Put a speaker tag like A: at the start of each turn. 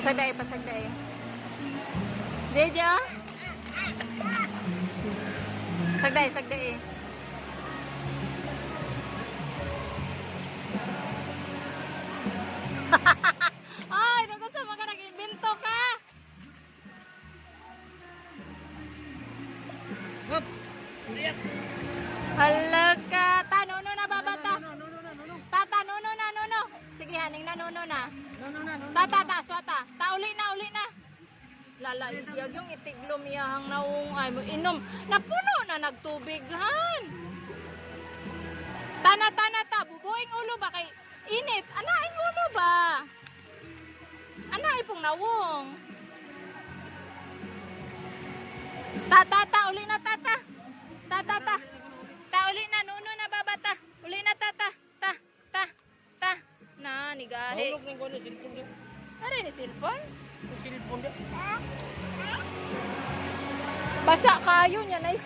A: Pasagday, pasagday. Jeja? Sagday, sagday. Ay, naku sa mga nag-invento ka.
B: Hop! Liyak!
A: Hala ka. Ta, nuno na babata.
B: No.
A: Tata, nuno na, nuno. Sige, haning na, nuno na.
B: No.
A: Tata, swata. Ta, uli na. Lala, iyag yung itiglom iyahang naung ay mo inom. Napuno na nagtubighan. Tana, ta. Bubuing ulo ba kay init? Anaing ulo ba? Anay pong nawong. Ta, uli na, tata. Ta. Ta, uli na, nuno na babata. Uli na, tata. Ta. Na, nigahi.
B: Mahulog ng gano'n, silpon din.
A: Ano ni cellphone?
B: Silpon din.
A: Basa kayo niya na